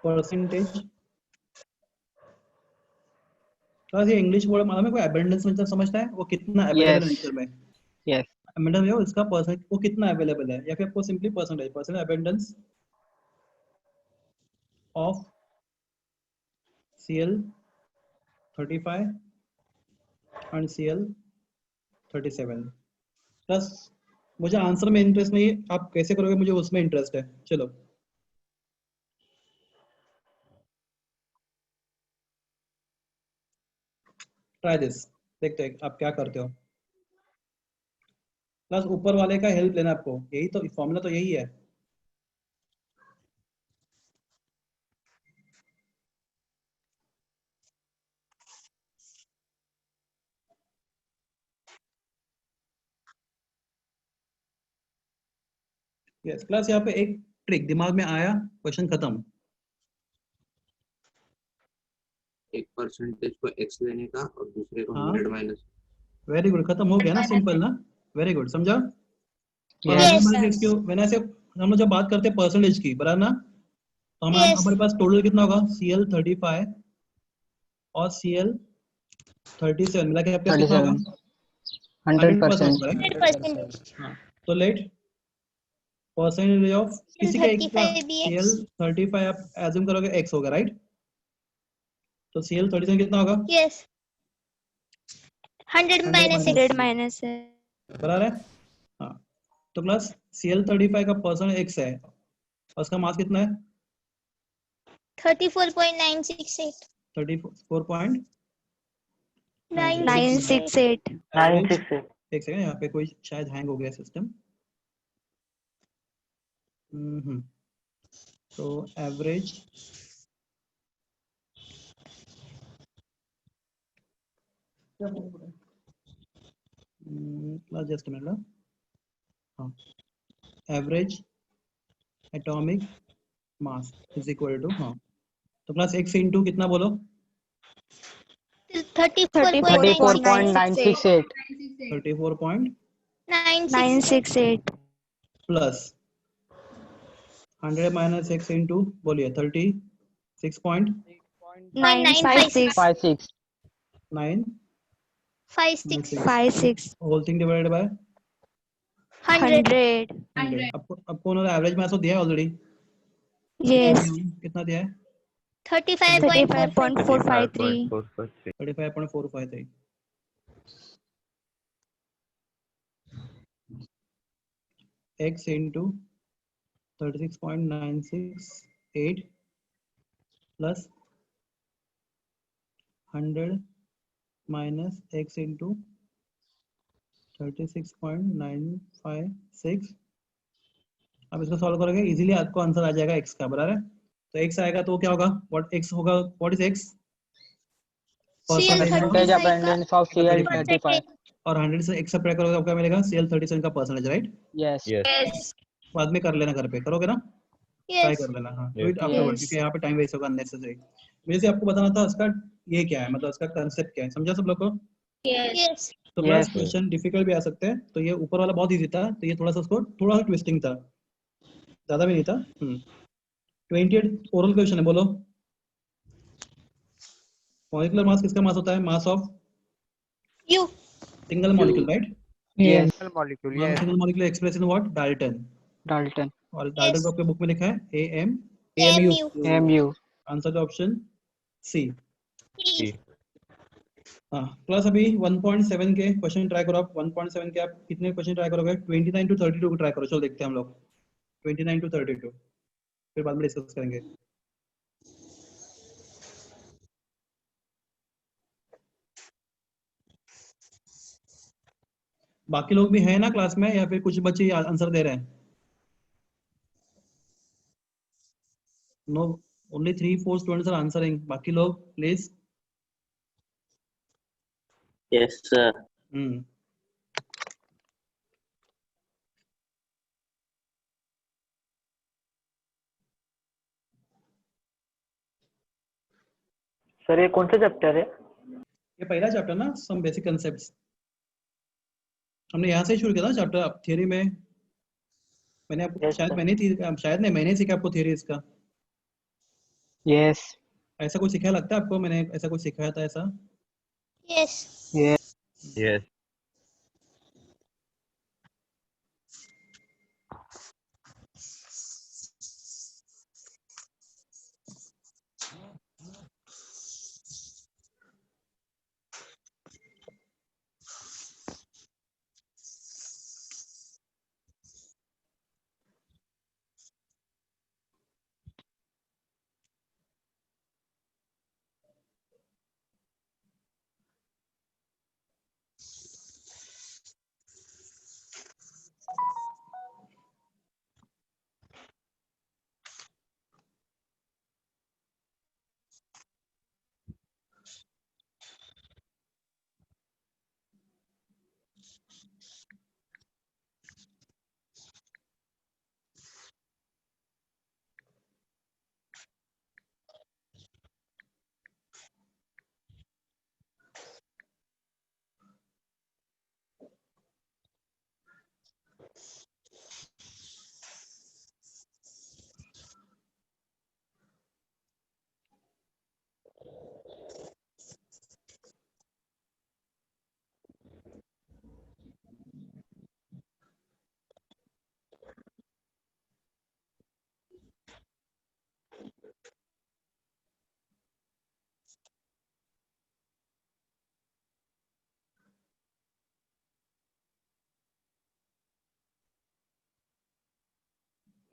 percentage. Class ये इंग्लिश वर्ड मालूम है कोई abundance मतलब समझता है वो कितना अवेलेबल है Yes. नेचर में Yes. abundance में इसका परसेंट वो कितना अवेलेबल है या फिर आपको simply percentage abundance of Cl35 and Cl37 plus मुझे आंसर में इंटरेस्ट नहीं है आप कैसे करोगे मुझे उसमें इंटरेस्ट है चलो ट्राई दिस देखते हैं आप क्या करते हो प्लस ऊपर वाले का हेल्प लेना आपको यही तो फॉर्मूला तो यही है यस प्लस यहाँ पे एक ट्रिक दिमाग में आया क्वेश्चन खत्म एक परसेंटेज को x लेने का और दूसरे को हाँ। 100 माइनस। वेरी गुड खत्म हो गया ना सिंपल ना वेरी गुड समझा Yes. मैंने ऐसे हम लोग जब बात करते हैं परसेंटेज की बराबर ना तो Yes. हमारे पास टोटल कितना होगा Cl35 और Cl37 मिला के आपके पास कितना होगा 100%. 100%. हाँ तो लेट परसेंटेज ऑफ किसी का एक का 35 भी x. Cl35 आप एज्यूम करोगे x होगा राइट तो Cl37 कितना होगा Yes. 100 minus 100 x. माइनस है बराबर है हाँ तो प्लस Cl35 का परसेंट x है और उसका मास कितना है 34.968. 34.968 968 968. एक सेकंड यहाँ पे कोई शायद हैंग हो गया सिस्टम तो एवरेज जस्ट मिनट हाँ average atomic mass is equal to हाँ तो प्लस x इंटू कितना बोलो 34.968. 34.968. 968 प्लस 100 माइनस x इंटू बोलिए 36.956 956 56 होल थिंग डिवाइडेड बाय 100 100 आपको उन्होंने एवरेज मास तो दिया है ऑलरेडी यस कितना दिया है 35.453 35.453 x into 36.968 plus 100 minus x into 36.956 अब इसको सॉल्व करोगे इजीली आपको आंसर आ जाएगा x का बराबर है तो x आएगा तो क्या होगा व्हाट x होगा what is x Percentage abundance of Cl35. और 100 से x सब्ट्रैक्ट करोगे आपको क्या मिलेगा Cl37 का परसेंटेज राइट Yes. बाद में कर लेना घर पे करोगे ना ट्राई Yes. कर लेना हाँ Yes. डू इट आफ्टरवर्ड क्योंकि यहाँ पे टाइम वेस्ट होगा अननेसेसरी मुझे से आपको बताना था इसका ये क्या है मतलब इसका कांसेप्ट क्या है समझा सब लोग को Yes. तो प्लस Yes. क्वेश्चन डिफिकल्ट भी आ सकते हैं तो ये ऊपर वाला बहुत इजी था तो ये थोड़ा सा उसको थोड़ा सा ट्विस्टिंग था ज्यादा भी नहीं था 28 ओरल क्वेश्चन है बोलो मॉलिक्यूलर मास किसका मास होता है mass of U. Single molecule right Yes. molecule. One Yes. Single molecule express in what dalton Dalton. और डाल्टन को आपके बुक में लिखा है AM AMU. AMU. Answer the option C E. हाँ प्लस अभी 1.7 के क्वेश्चन ट्राई करो आप 1.7 के आप कितने क्वेश्चन ट्राई करोगे 29 टू 32 को ट्राई करो चलो देखते हैं हम लोग 29 टू 32 फिर बाद में डिस्कस करेंगे बाकी लोग भी हैं ना क्लास में या फिर कुछ बच्चे आंसर दे रहे हैं no only 3-4 students are answering बाकी लोग प्लीज Yes, sir. सर ये कौन सा चैप्टर है? ये पहला चैप्टर ना, सम बेसिक कंसेप्ट्स। हमने यहाँ से शुरू किया था चैप्टर थियरी में। मैंने आपको Yes, शायद sir. मैंने ही सीखा आपको थियरी इसका। Yes. ऐसा कुछ सिखाया लगता है आपको? मैंने ऐसा कुछ सिखाया था ऐसा? Yes. Yes. Yes.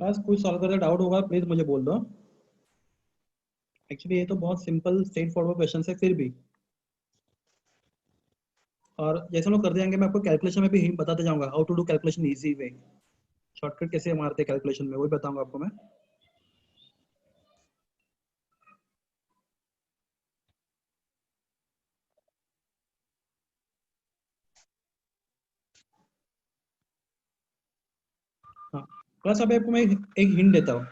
क्लास कुछ सॉल्व करके डाउट होगा प्लीज मुझे बोल दो। एक्चुअली ये तो बहुत सिंपल स्ट्रेट फॉरवर्ड क्वेश्चन है फिर भी। और जैसे हम लोग कर देंगे मैं आपको कैलकुलेशन में भी हिंट बताते जाऊंगा, how to do calculation easy way. Shortcut कैसे मारते कैलकुलेशन में, वही बताऊंगा आपको मैं। हाँ, प्लस अभी आपको मैं एक हिंट देता हूँ।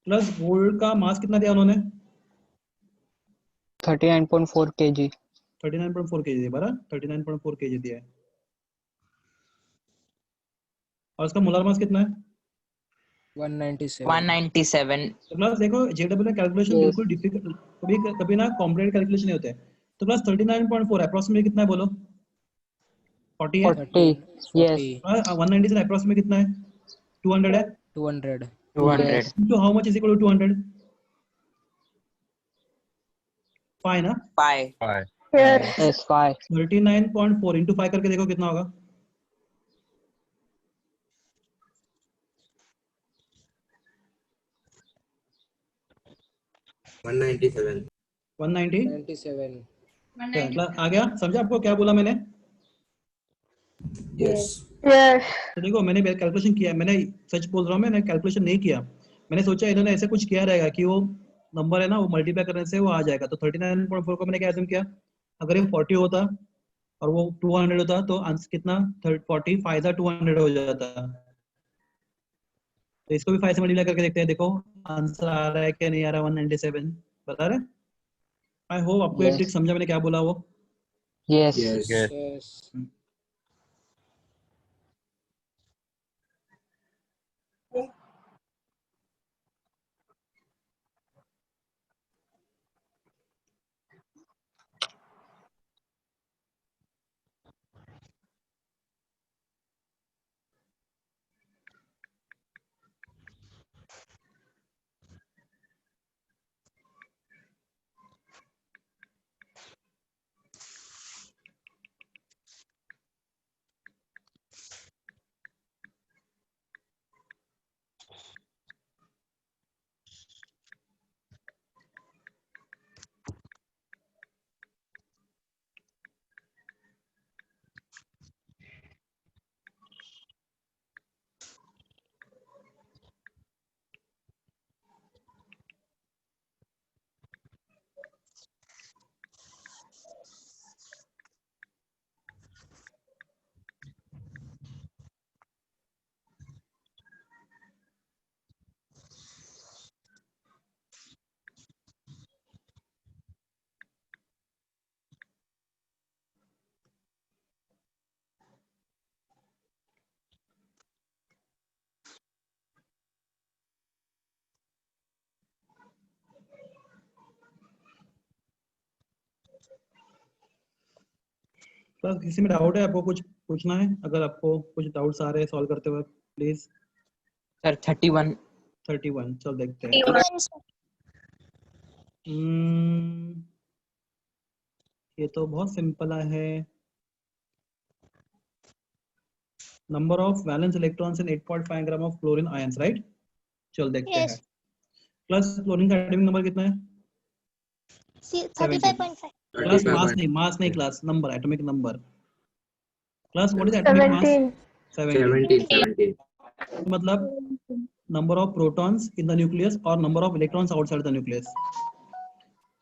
प्लस गोल्ड का मास कितना दिया उन्होंने? 39.4 kg. 39.4 kg दिया, बराबर 39.4 kg दिया है। और उसका मोलर मास कितना है? 197. 197. तो प्लस देखो जेडब्ल्यू में कैलकुलेशन Yes. बिल्कुल डिफिकल्ट, कभी कभी ना कॉम्प्लिकेटेड कैलकुलेशन नहीं होते हैं। तो प्लस 39.4 अप्रोक्सीमेट कितना है बोलो? 40 है। 40. Yes. 197 अप्रोक्सीमेट कितना है? 200 है। 200. 200. तो how much is equal to 200? 5 ना। 5. 5. Yes. 5. 39.4 इंटू 5 करके देखो कितना होगा। 197. 190 97. आ गया? समझा आपको क्या बोला मैंने? Yes. तो देखो मैंने कैलकुलेशन किया, मैंने सच बोल रहा हूँ, मैंने कैलकुलेशन नहीं किया। मैंने सोचा इन्होंने ऐसा कुछ किया रहेगा कि वो नंबर है ना वो मल्टीप्लाई करने से वो आ जाएगा। तो 39.4 को मैंने क्या assume किया, अगर ये 40 होता और वो 200 होता तो आंसर कितना 40 फाइव 200 हो जाता। तो इसको भी 5 से मल्टीप्लाई करके देखते हैं, देखो आंसर आ रहा है क्या नहीं आ रहा। 197 बता रहे। आई होप आपको ये ट्रिक Yes. समझा मैंने क्या बोला वो। Yes. Yes. Yes. Yes. Class किसी में डाउट है, आपको कुछ पूछना है? अगर आपको कुछ डाउट्स आ रहे हैं सॉल्व करते हुए प्लीज। सर 31। 31 चल देखते हैं। 31 sir. ये तो बहुत सिंपल है। Number of valence electrons in 8.5 gram of chlorine ions, right? चल देखते Yes. हैं। क्लास क्लोरीन का एटॉमिक नंबर कितना है? 35.5. क्लास मास नहीं class, number, atomic number. Class what is atomic mass? 17। मतलब number of protons in the nucleus और number of electrons outside the nucleus.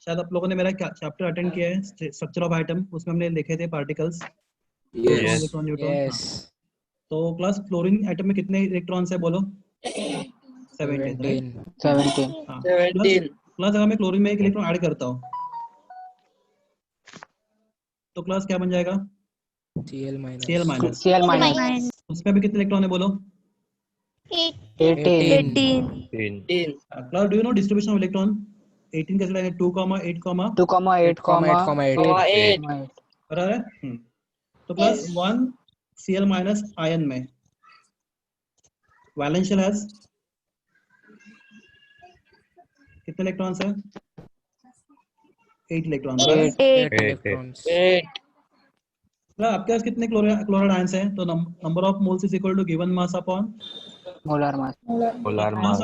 शायद आप लोगों ने मेरा चैप्टर अटेंड किया है, स्ट्रक्चर ऑफ एटम, उसमें हमने लिखे थे particles, proton, Yes. Electron, neutron. Yes. तो क्लास क्लोरीन एटम में कितने इलेक्ट्रॉन्स है बोलो? 17, राइट? 17. हाँ। क्लास अगर मैं क्लोरीन में एक इलेक्ट्रॉन ऐड करता हूँ तो क्लास क्या बन जाएगा? Cl minus. Cl minus. Cl minus. Minus उसमें भी कितने इलेक्ट्रॉन है बोलो? 8. 18. 18. Class do you know distribution of electron? 18 कैसे लगेगा? 2, 8, 8,8,8. बराबर है? तो क्लास 1 Cl माइनस आयन में वैलेंस शेल हैज कितने इलेक्ट्रॉन्स है? 8 इलेक्ट्रॉन, बराबर? 8 electrons. आपके पास कितने क्लोराइड आयंस हैं? तो number of moles is equal to given mass upon Molar mass. Molar mass.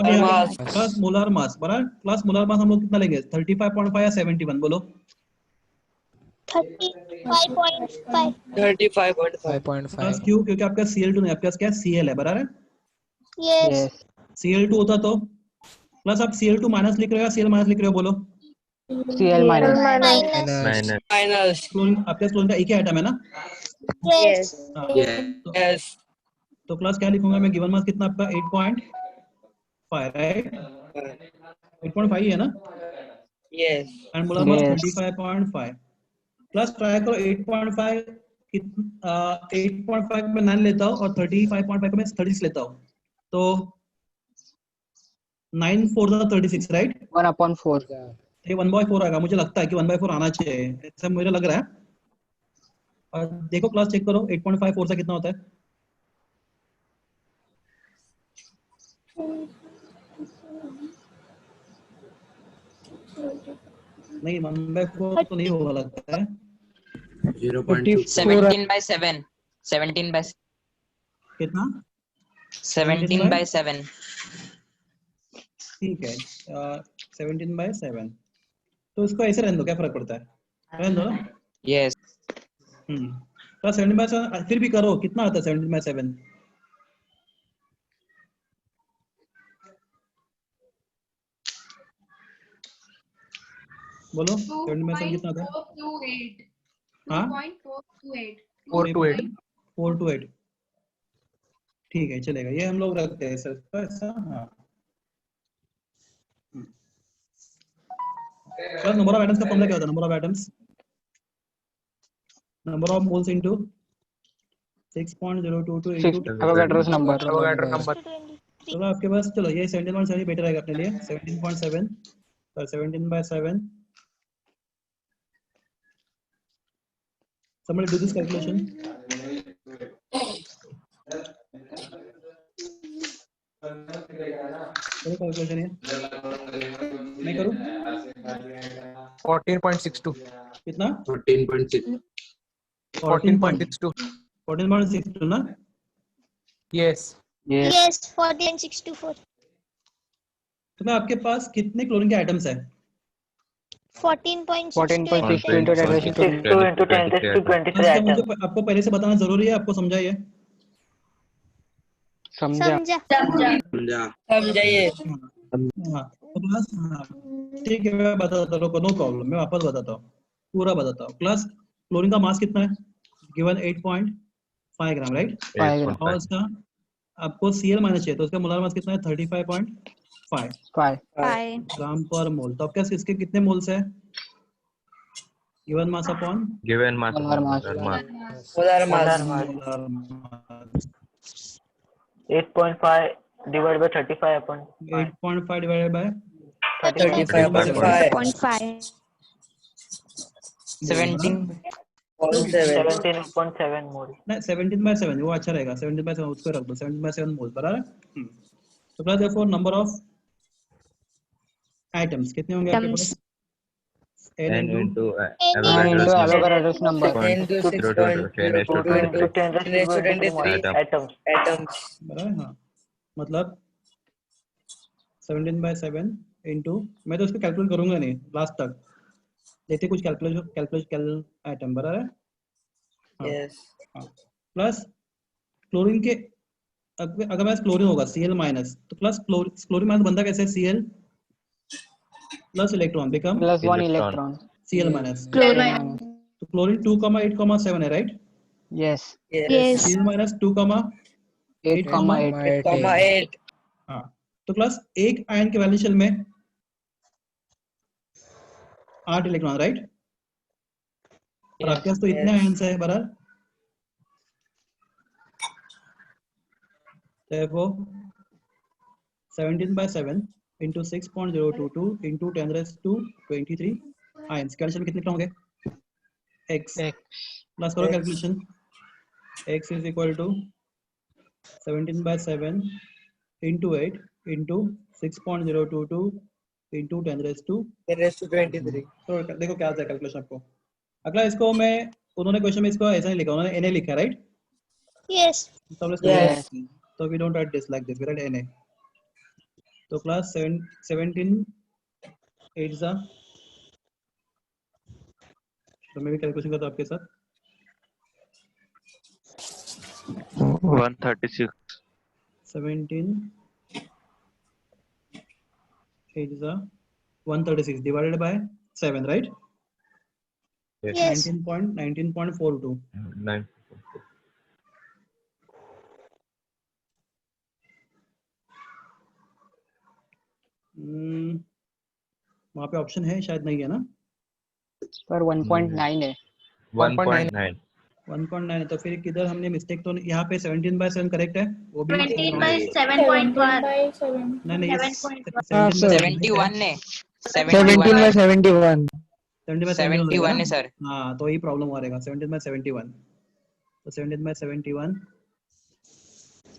Class molar mass, बराबर? क्लास मोलर मास हम लोग कितना लेंगे? 35.5 या 71 बोलो? 35.5. 5.5. क्लास क्यों? क्योंकि आपका Cl2 नहीं, आपके पास क्या है? Cl है, बराबर है? Yes. Yes. Cl2 होता तो प्लस आप Cl2 माइनस लिख रहे हो या Cl माइनस लिख रहे हो बोलो? Cl minus. Minus. Minus. Chlorine, आपके पास क्लोरीन का एक ही आइटम है ना? Yes. हाँ। Yes. तो क्लास क्या लिखूंगा मैं? गिवन मास कितना आपका? 8.5, राइट? 8.5 ही है ना? Yes. And molar mass Yes. 35.5। Plus try करो 8.5 में 9 लेता हूँ और 35.5 में 36 लेता हूँ, तो 9 4 36, राइट? 1/4. ये 1/4 आएगा, मुझे लगता है कि 1/4 आना चाहिए, ऐसा मुझे लग रहा है। और देखो क्लास चेक करो 8.5 4 से कितना होता है? नहीं 1/4 तो नहीं होगा लगता है। 0.2. 17/7. 17/7. कितना? 17/7. ठीक है, 17/7। तो इसको ऐसे रहने दो, क्या फर्क पड़ता है? रहने दो ना। Yes. तो 17/7 फिर भी करो, कितना आता है 17/7? बोलो 17/7 कितना आता है? हाँ 428। ठीक है चलेगा, ये हम लोग रखते हैं सर तो ऐसा। हाँ, नंबर ऑफ एटम्स का फॉर्मूला क्या होता है? Number of atoms, number of moles into 6.022 into Avogadro's number. चलो आपके पास, चलो ये 17.7 बेटर रहेगा अपने लिए। 17.7 और 17/7। Somebody do this calculation. करो calculation ये। मैं करूँ? 14.62. कितना? 14.6. 14.62. 14.62 ना? Yes. Yes. Yes. 14.64. तो मैं आपके पास कितने क्लोरीन के आइटम्स है? 14.62 into 10 raised to 23 मुझे atoms. आपको पहले से बताना जरूरी है, आपको समझाइए। समझा. समझा. समझाइए. हाँ तो क्लास, हाँ ठीक है मैं बताता हूँ, नो प्रॉब्लम, मैं वापस बताता हूँ, पूरा बताता हूँ। क्लास क्लोरीन का मास कितना है? गिवन 8.5 ग्राम, राइट? 5 grams. और उसका आपको Cl माइनस चाहिए, तो उसका मोलर मास कितना है? 35.5 5. ग्राम पर मोल। तो आपके इसके कितने मोल्स है? Given mass upon Given mass. Molar mass. Molar mass. Molar mass. 8.5 divided by 35 upon 8.5 divided by 35 upon 5. 5. 17. 17.7 मोल. नहीं 17/7 वो अच्छा रहेगा 17/7 उसको रख दो 17/7 मोल बराबर है तो plus therefore number of items कितने होंगे आपके Items. Pass n n into into N Avogadro's into number. Avogadro's number. 10 to 10 items. बराबर है हाँ मतलब 17/7 into मैं तो उसको कैलकुलेट करूंगा नहीं लास्ट तक देखते कुछ कैलकुलेट आइटम बराबर है हाँ प्लस क्लोरीन के अगर मैं क्लोरीन होगा Cl माइनस तो प्लस क्लोरीन माइनस बनता कैसे Cl plus electron become Plus 1 Electron. electron. Cl minus Chlorine. Minus. तो क्लोरीन 2,8,7 है right Yes. Yes. Cl minus 2,8,8 8. हाँ तो प्लस एक आयन के वैलेंस शेल में 8 इलेक्ट्रॉन राइट और आपके पास तो इतने आयन्स है बराबर therefore 17/7 into 6.022 into 10⁻23 ions calcium कितने इलेक्ट्रॉन होंगे x प्लस करो calculation x is equal to 17/7 into 8 into 6.022 into 10⁻23 तो देखो क्या आता है कैलकुलेशन आपको अगला इसको मैं उन्होंने क्वेश्चन में इसको ऐसा नहीं लिखा उन्होंने na लिखा right Yes. so we don't write this like this we write na तो क्लास 17 8 सा तो मैं भी कैलकुलेशन करता हूं आपके साथ 136. 17 8 सा 136 divided by 7 right Yes. 19.42 9. वहाँ पे ऑप्शन है शायद नहीं है ना पर 1.9 है 1.9. 1.9 है तो फिर किधर हमने मिस्टेक तो यहाँ पे 17/7 करेक्ट है वो भी 20/7.1. नहीं नहीं 71 ने 17/71 71 है सर हाँ तो ये प्रॉब्लम हो रहेगा 17/71 तो 17/71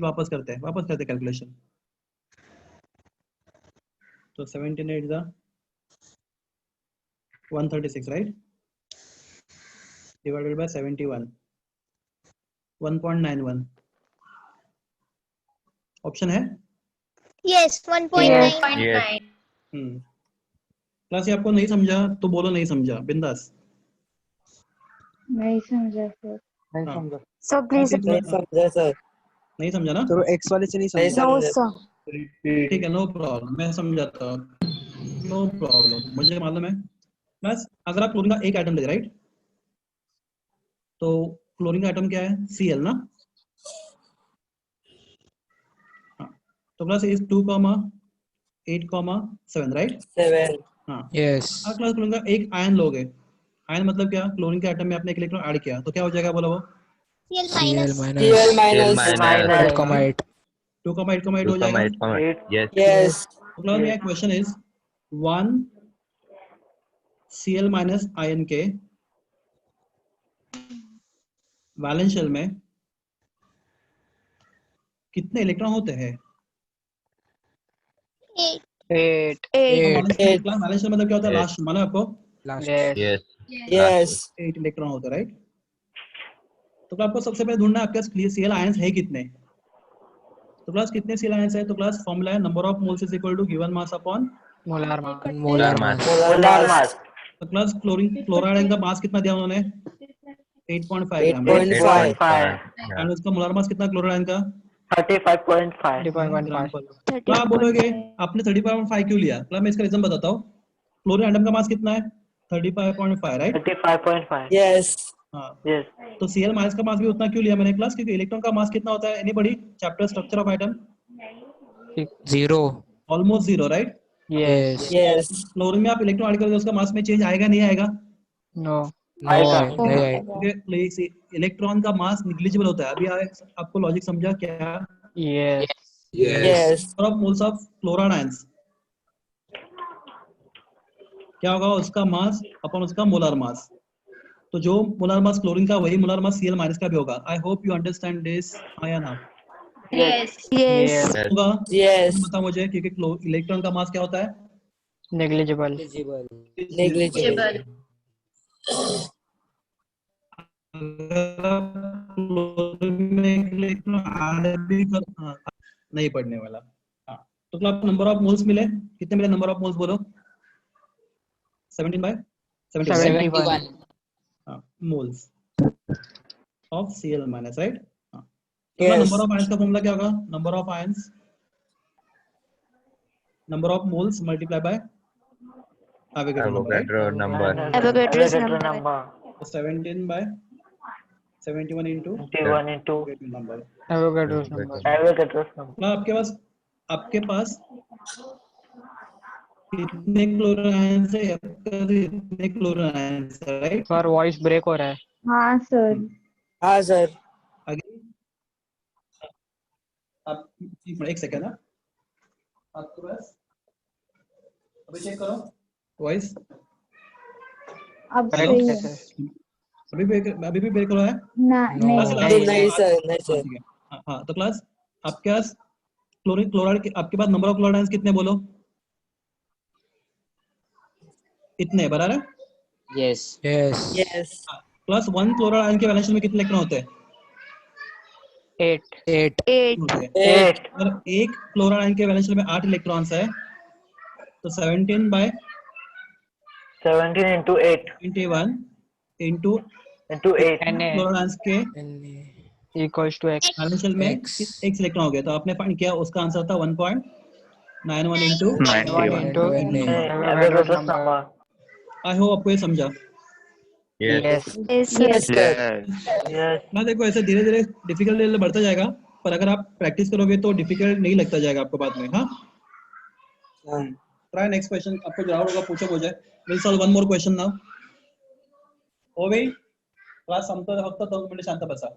वापस करते हैं कैलकुलेशन तो 17 8 दा 136 राइट divided by 71 1.91 ऑप्शन है Yes. 1.9. Yes. क्लास ये आपको नहीं समझा तो बोलो नहीं समझा बिंदास नहीं समझा सर हाँ So please. नहीं समझा ना तो x वाले से नहीं समझा No sir. ठीक है नो प्रॉब्लम मैं समझाता हूँ नो प्रॉब्लम मुझे मालूम है बस अगर आप क्लोरीन का एक आइटम ले राइट तो क्लोरीन का आइटम क्या है Cl ना हाँ तो प्लस इज 2,8,7 राइट हाँ Yes. क्लास क्लोरीन का एक आयन लोगे आयन मतलब क्या क्लोरीन के आइटम में आपने एक इलेक्ट्रॉन ऐड किया तो क्या हो जाएगा बोला वो Cl Cl minus. minus 8,8. 8,8. 2,8,8 हो जाएगा 2,8. Yes. तो क्लास मेरा question is 1 Cl minus ion के वैलेंस शेल में कितने इलेक्ट्रॉन होते हैं 8. 8 वैलेंस शेल मतलब क्या होता है Yes. लास्ट मालूम है आपको Last. Yes. Yes. 8 इलेक्ट्रॉन होता है राइट तो आपको सबसे पहले ढूंढना है आपके Cl आयंस है कितने तो क्लास कितने Cl आयंस है तो क्लास फॉर्मूला है number of moles is equal to given mass upon molar mass Molar mass. तो क्लास क्लोराइड आयन का मास कितना दिया उन्होंने 8.5 ग्राम 8.5. एंड उसका मोलार मास कितना क्लोराइड आयन का 35.5. ग्राम पर तो आप बोलोगे आपने 35.5 क्यों लिया तो मैं इसका रीजन बताता हूँ क्लोरीन एटम का मास कितना है 35.5 राइट 35.5. हाँ Yes. तो Cl माइनस का मास भी उतना क्यों लिया मैंने क्लास क्योंकि इलेक्ट्रॉन का मास कितना होता है anybody chapter structure of item 0. Almost 0 right Yes. Chlorine में आप इलेक्ट्रॉन ऐड करोगे उसका मास में चेंज आएगा नहीं आएगा नो No. नहीं आएगा. क्योंकि इलेक्ट्रॉन का मास निग्लिजिबल होता है अभी आपको लॉजिक समझा क्या yes of moles of chloride ions क्या होगा उसका मास अपन उसका मोलर मास तो जो मोलर मास क्लोरीन का वही मोलर मास Cl माइनस का भी होगा. I hope you understand this. हाँ या ना? Yes. Yes. Yes. होगा. Yes. बताओ मुझे, क्योंकि इलेक्ट्रॉन का मास क्या होता है? Negligible. Negligible. अगर आप क्लोरीन में इलेक्ट्रॉन ऐड भी नहीं पढ़ने वाला. हाँ, तो आप नंबर ऑफ मोल्स मिले, कितने मिले नंबर ऑफ मोल्स बोलो? 17 by 71. 71. Moles of Cl minus, right? Yes. Number of ions का फॉर्मूला क्या होगा? Number of ions, number of moles multiply by Avogadro number, right? Avogadro number. Avogadro's Avogadro number. number. तो 17 by 71 into 21 into Avogadro number. Avogadro's number. Avogadro's number. ना आपके पास कितने chlorine ions है? इतने chlorine ions है, right? Sir voice break हो रहा है. हाँ सर. हाँ सर. आगे आप एक सेकंड ना, आपके पास अभी चेक करो वॉइस. अब करेक्ट सही है है. सर. अभी भी ब्रेक हो रहा है? ना नहीं. नहीं सर, नहीं सर. ठीक है. हाँ, तो क्लास आपके पास क्लोराइड आपके पास नंबर ऑफ क्लोराइड आयंस कितने बोलो? इतने, बराबर है? Yes. Yes. Yes. Plus 1 chloride ion के वैलेंस शेल में कितने इलेक्ट्रॉन होते हैं? 8. 8. 8. होते हैं. 8. अगर एक क्लोराइड आयन के वैलेंस शेल में 8 इलेक्ट्रॉन्स है तो 17 by 17 into 8 21 into into 8. Chloride ions के Equals to X. Valence shell में X. एक इलेक्ट्रॉन हो गया. तो आपने फाइंड किया, उसका आंसर था 1.91 into 91 into Avogadro's number. I hope आपको ये समझा. Yes. Yes. Yes. Yes, sir. Yes. ना देखो, ऐसे धीरे धीरे डिफिकल्ट लेवल बढ़ता जाएगा, पर अगर आप प्रैक्टिस करोगे तो डिफिकल्ट नहीं लगता जाएगा आपको बाद में. हाँ, ट्राई नेक्स्ट क्वेश्चन. आपको जो डाउट होगा पूछो मुझे. Will solve one more question now. हो गई क्लास? संपतो फक्त 2 मिनिट शांत बसा.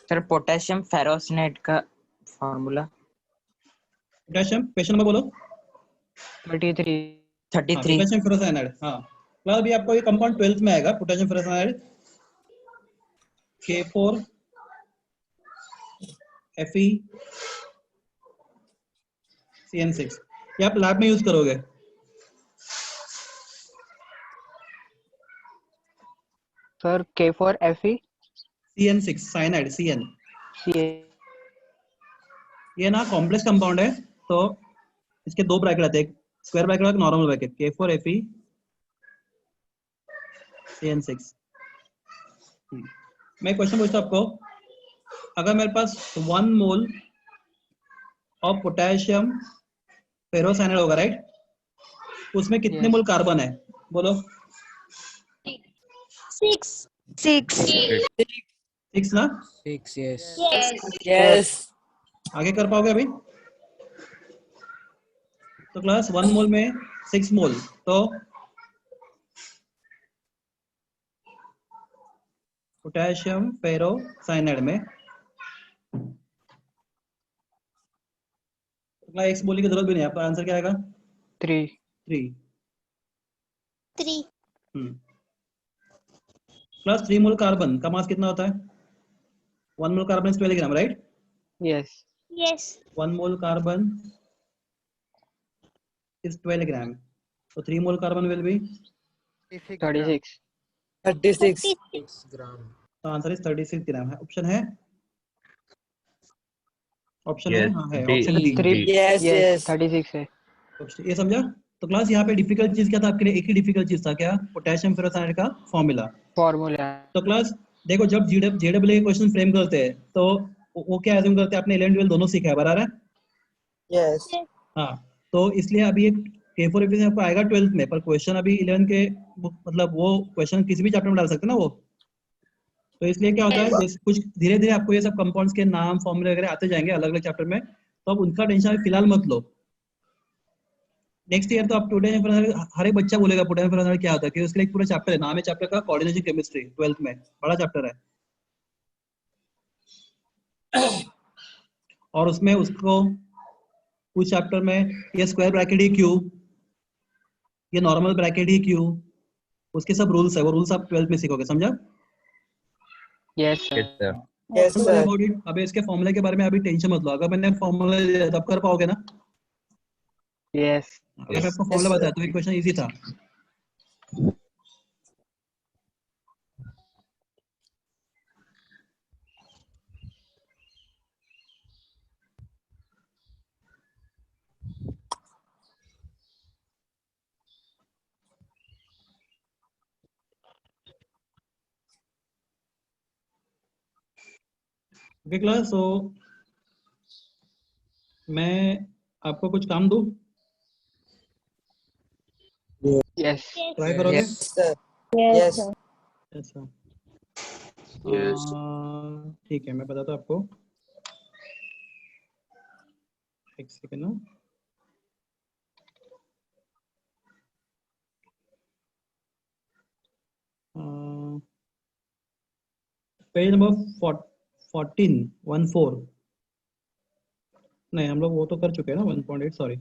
सर पोटेशियम फेरोसनेट का फॉर्मूला पोटेशियम, क्वेश्चन नंबर बोलो. 33. 33. Potassium ferrocyanide. हाँ, क्लास अभी आपको ये कंपाउंड 12th में आएगा. Potassium ferrocyanide K4 Fe CN6. ये आप लैब में यूज करोगे. Sir K4 Fe. CN6 cyanide CN. CA. ये ना कॉम्प्लेक्स कंपाउंड है, तो इसके दो ब्रैकेट आते हैं, स्क्वायर ब्रैकेट और normal bracket. K4 Fe CN6. मैं क्वेश्चन पूछता हूं आपको. अगर मेरे पास 1 मोल ऑफ पोटेशियम फेरोसाइनाइड होगा, राइट? उसमें कितने Yes. मोल कार्बन है बोलो? 6. 6. 6 ना? 6. Yes. Yes. Yes. आगे कर पाओगे अभी? तो क्लास 1 मोल में 6 मोल, तो पोटेशियम फेरोसाइनाइड में एक्स बोलने की जरूरत भी नहीं है. आपका आंसर क्या आएगा? 3. 3. 3. प्लस 3 मोल कार्बन का मास कितना होता है? 1 mole carbon is 12 gram, right? Yes. Yes. 1 mole carbon is 12 ग्राम. तो 3 mole carbon will be, 36. 36. 6 gram. तो आंसर इज 36 ग्राम है. ऑप्शन है? ऑप्शन है? Yes. हाँ है. D. Option D. 3. Yes, yes. 36 है. ये समझा? तो क्लास यहाँ पे डिफिकल्ट चीज क्या था आपके लिए? एक ही डिफिकल्ट चीज था, क्या? पोटेशियम फेरोसाइनाइड का फॉर्मूला. फॉर्मूला. तो क्लास देखो, जब जेडब्ल्यू के क्वेश्चन फ्रेम करते हैं तो वो क्या एज्यूम करते हैं? आपने 11 12 दोनों सीखा है, बराबर है? Yes. हाँ, तो इसलिए अभी एक K4 Fe आपको आएगा 12th में, पर क्वेश्चन अभी 11 के मतलब वो क्वेश्चन किसी भी चैप्टर में डाल सकते हैं ना वो. तो इसलिए क्या होता है, जैसे कुछ धीरे धीरे आपको ये सब कंपाउंड्स के नाम फॉर्मूले वगैरह आते जाएंगे अलग अलग चैप्टर में, तो अब उनका टेंशन फिलहाल मत लो. नेक्स्ट ईयर तो आप पोटेशियम फेरोसाइनाइड हर एक बच्चा बोलेगा पोटेशियम फेरोसाइनाइड क्या होता है, क्योंकि उसके लिए एक पूरा चैप्टर है. नाम है चैप्टर का कोऑर्डिनेशन केमिस्ट्री. 12th में बड़ा चैप्टर है, और उसमें उसको उस चैप्टर में ये स्क्वायर ब्रैकेट ही क्यों, ये नॉर्मल ब्रैकेट ही क्यों, उसके सब रूल्स है, वो रूल्स आप 12th में सीखोगे, समझा? Yes, sir. Yes, sir. Don't worry about it. अबे इसके फॉर्मूले के बारे में अभी टेंशन मत लो, अगर मैंने फॉर्मूला दिया तब कर पाओगे ना? Yes. अगर मैं आपको फॉर्मूला बताया तो ये क्वेश्चन इजी था। ओके क्लास, सो मैं आपको कुछ काम दूं, Yes. ट्राई करोगे? Yes, sir. Yes, Yes. sir. अच्छा Yes. ठीक है, मैं बताता हूँ आपको, एक सेकेंड ना। पेज नंबर 14 नहीं, हम लोग वो तो कर चुके हैं ना, 1.8 सॉरी।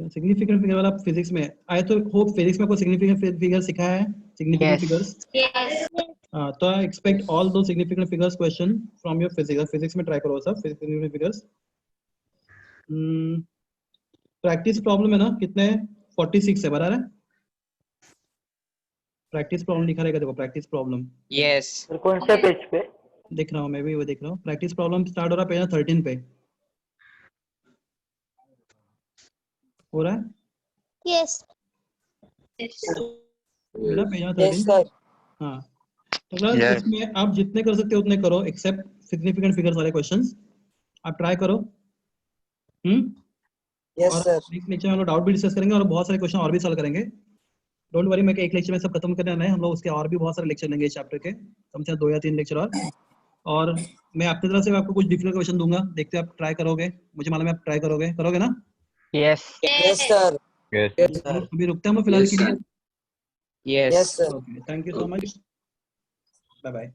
सिग्निफिकेंट फिगर वाला फिजिक्स में आए तो होप फिजिक्स में कोई सिग्निफिकेंट फिगर सिखाया है, सिग्निफिकेंट Yes. फिगर्स। तो आई एक्सपेक्ट ऑल दो significant figures question from your physics. Physics में ट्राई करो सब सिग्निफिकेंट फिगर्स। प्रैक्टिस प्रॉब्लम है ना, कितने 46 है, बराबर है? प्रैक्टिस प्रॉब्लम लिखा रहेगा, देखो प्रैक्टिस प्रॉब्लम yes, फिर कौन से पेज पे? दिख रहा हूँ, मैं भी वो देख रहा हूँ। प्रैक्टिस प्रॉब्लम स्टार्ट हो रहा है पेज 13 पे, हो रहा है Yes. बेटा, पेज Yes, 13। sir. हाँ, तो क्लास Yes. इसमें आप जितने कर सकते हो उतने करो, एक्सेप्ट सिग्निफिकेंट फिगर्स वाले क्वेश्चंस आप ट्राई करो। Yes, और sir. नेक्स्ट लेक्चर में हम लोग डाउट भी डिस्कस करेंगे और बहुत सारे क्वेश्चन और भी सॉल्व करेंगे। डोंट वरी, मैं एक लेक्चर में सब खत्म करने आना है, हम लोग उसके और भी बहुत सारे लेक्चर लेंगे इस चैप्टर के, कम से कम 2 या 3 लेक्चर और मैं अपनी तरफ से आपको कुछ डिफिकल्ट क्वेश्चन दूंगा, देखते हैं आप ट्राई करोगे, मुझे मालूम है आप ट्राई करोगे ना? Yes. Yes, sir. Yes. Yes, sir. अभी रुकते हैं हम फिलहाल Yes, के लिए। yes. Yes, sir. Okay, thank you so much, bye bye.